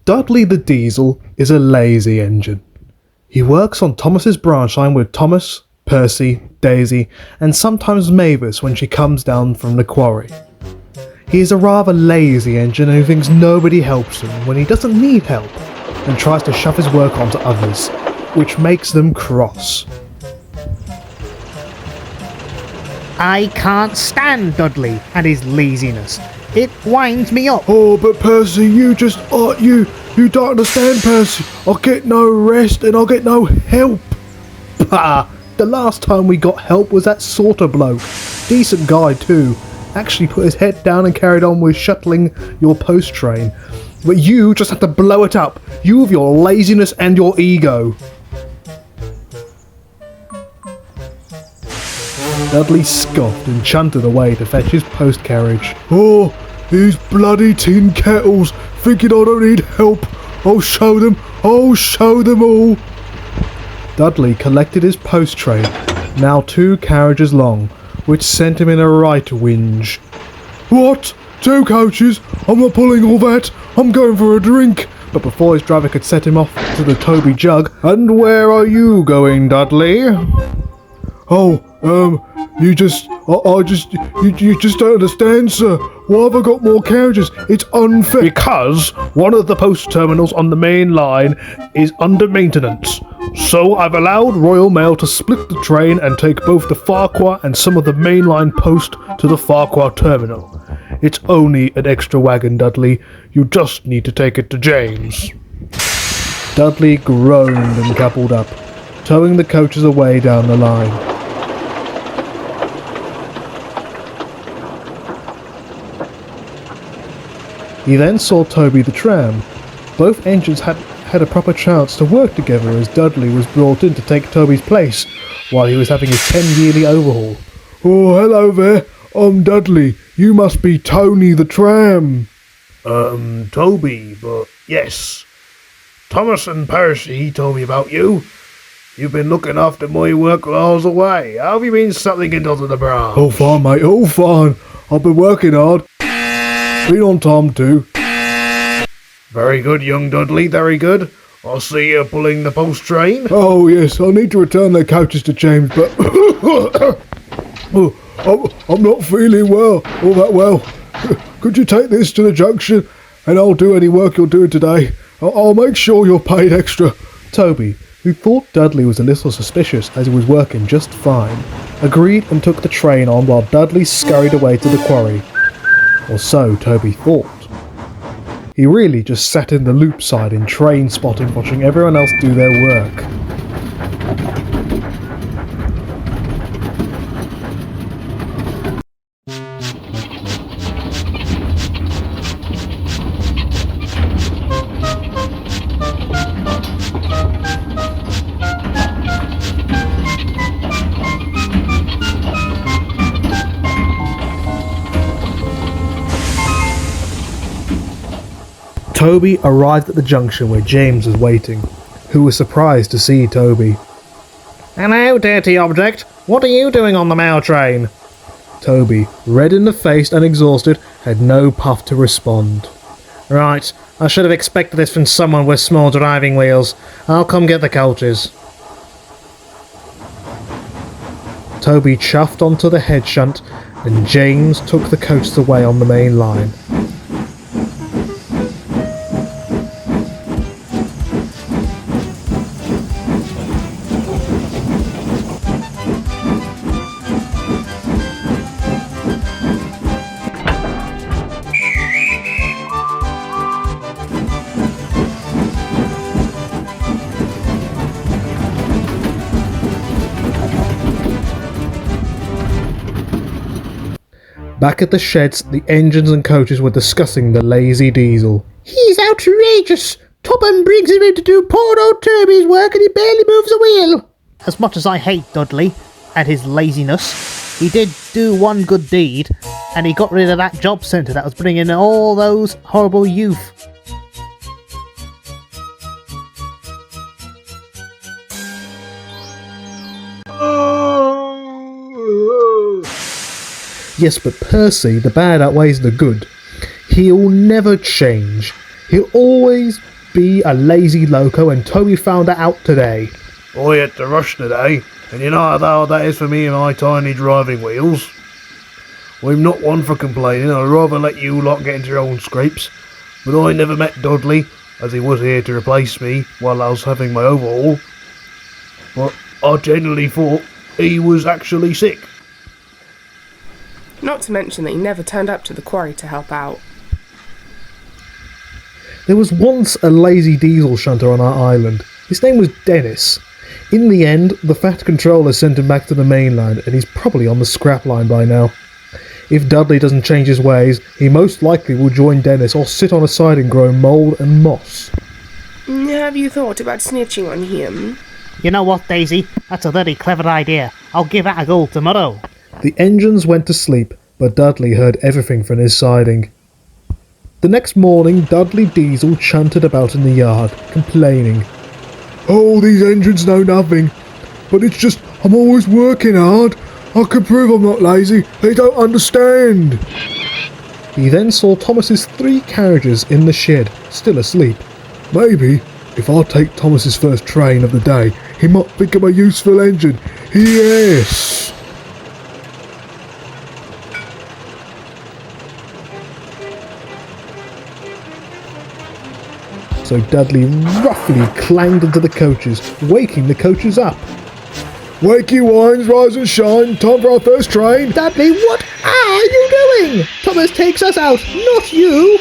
Dudley the Diesel is a lazy engine. He works on Thomas's branch line with Thomas, Percy, Daisy, and sometimes Mavis when she comes down from the quarry. He is a rather lazy engine who thinks nobody helps him when he doesn't need help, and tries to shove his work onto others, which makes them cross. I can't stand Dudley and his laziness. It winds me up. Oh, but Percy, you don't understand, Percy. I'll get no rest and I'll get no help. Bah, the last time we got help was that sorter bloke. Decent guy too. Actually put his head down and carried on with shuttling your post train. But you just have to blow it up. You with your laziness and your ego. Dudley scoffed and chanted away to fetch his post carriage. Oh, these bloody tin kettles, thinking I don't need help. I'll show them all. Dudley collected his post train, now 2 carriages long, which sent him in a right whinge. What? 2 coaches? I'm not pulling all that. I'm going for a drink. But before his driver could set him off to the Toby jug, and where are you going, Dudley? Oh, you just don't understand, sir. Why have I got more carriages? It's unfair. Because one of the post terminals on the main line is under maintenance. So I've allowed Royal Mail to split the train and take both the Farquhar and some of the mainline post to the Farquhar terminal. It's only an extra wagon, Dudley. You just need to take it to James. Dudley groaned and coupled up, towing the coaches away down the line. He then saw Toby the tram. Both engines had a proper chance to work together as Dudley was brought in to take Toby's place while he was having his 10-yearly overhaul. Oh, hello there. I'm Dudley. You must be Tony the tram. Toby, but yes. Thomas and Percy told me about you. You've been looking after my work while I was away. How have you been settling into the branch? Oh, fine, mate. Oh, fine. I've been working hard. Been on time too. Very good, young Dudley, very good. I see you pulling the post train. Oh yes, I need to return their coaches to James, but I'm not feeling all that well. Could you take this to the junction and I'll do any work you're doing today. I'll make sure you're paid extra. Toby, who thought Dudley was a little suspicious as he was working just fine, agreed and took the train on while Dudley scurried away to the quarry. Or so Toby thought. He really just sat in the loop side in train spotting, watching everyone else do their work. Toby arrived at the junction where James was waiting, who was surprised to see Toby. Hello, dirty object. What are you doing on the mail train? Toby, red in the face and exhausted, had no puff to respond. Right, I should have expected this from someone with small driving wheels. I'll come get the coaches. Toby chuffed onto the head shunt, and James took the coaches away on the main line. Back at the sheds, the engines and coaches were discussing the lazy diesel. He's outrageous! Topham brings him in to do poor old Toby's work and he barely moves a wheel! As much as I hate Dudley and his laziness, he did do one good deed, and he got rid of that job centre that was bringing in all those horrible youth. Yes, but Percy, the bad outweighs the good. He'll never change. He'll always be a lazy loco, and Toby found that out today. I had to rush today, and you know how hard that is for me and my tiny driving wheels. I'm not one for complaining, I'd rather let you lot get into your own scrapes, but I never met Dudley, as he was here to replace me while I was having my overhaul. But I genuinely thought he was actually sick. Not to mention that he never turned up to the quarry to help out. There was once a lazy diesel shunter on our island. His name was Dennis. In the end, the fat controller sent him back to the mainland, and he's probably on the scrap line by now. If Dudley doesn't change his ways, he most likely will join Dennis or sit on a siding growing mould and moss. Have you thought about snitching on him? You know what, Daisy? That's a very clever idea. I'll give that a go tomorrow. The engines went to sleep, but Dudley heard everything from his siding. The next morning, Dudley Diesel chanted about in the yard, complaining. "Oh, these engines know nothing. But it's just, I'm always working hard. I can prove I'm not lazy. They don't understand." He then saw Thomas's 3 carriages in the shed, still asleep. "Maybe, if I take Thomas's first train of the day, he might think I'm a useful engine. Yes!" So Dudley roughly clanged into the coaches, waking the coaches up. "Wakey wines, rise and shine, time for our first train." Dudley, what are you doing? Thomas takes us out, not you.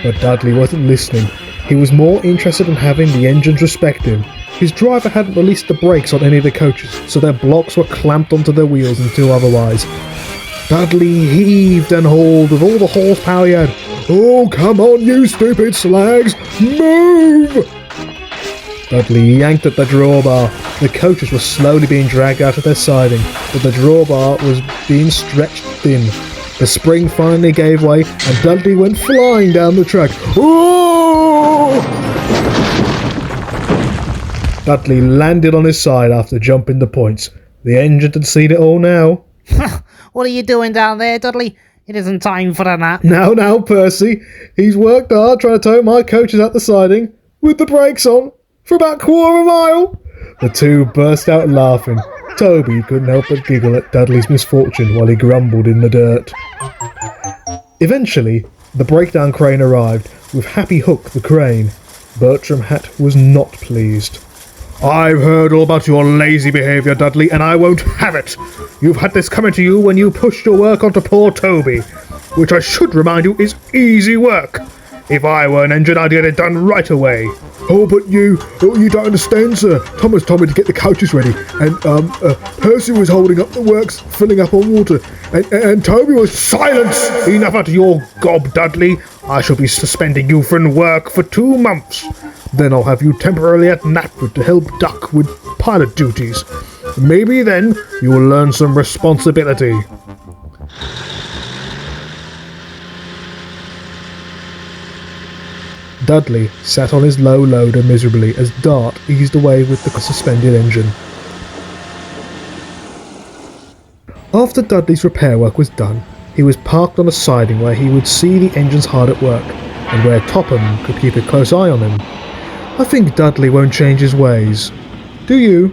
But Dudley wasn't listening. He was more interested in having the engines respect him. His driver hadn't released the brakes on any of the coaches, so their blocks were clamped onto their wheels until otherwise. Dudley heaved and hauled with all the horsepower he had. "Oh, come on, you stupid slags! Move!" Dudley yanked at the drawbar. The coaches were slowly being dragged out of their siding, but the drawbar was being stretched thin. The spring finally gave way, and Dudley went flying down the track. "Oh!" Dudley landed on his side after jumping the points. The engine had seen it all now. What are you doing down there, Dudley? It isn't time for a nap. Now, Percy. He's worked hard trying to tow my coaches out the siding, with the brakes on, for about 1/4 mile. The two burst out laughing. Toby couldn't help but giggle at Dudley's misfortune while he grumbled in the dirt. Eventually, the breakdown crane arrived, with Happy Hook the crane. Bertram Hatt was not pleased. "I've heard all about your lazy behaviour, Dudley, and I won't have it. You've had this coming to you when you pushed your work onto poor Toby, which I should remind you is easy work. If I were an engine, I'd get it done right away." "Oh, but you don't understand, sir. Thomas told me to get the coaches ready, and Percy was holding up the works, filling up on water, and Toby was..." "Silence! Enough out of your gob, Dudley. I shall be suspending you from work for 2 months. Then I'll have you temporarily at Knapford to help Duck with pilot duties. Maybe then you will learn some responsibility." Dudley sat on his low loader miserably as Dart eased away with the suspended engine. After Dudley's repair work was done, he was parked on a siding where he would see the engines hard at work, and where Topham could keep a close eye on him. I think Dudley won't change his ways. Do you?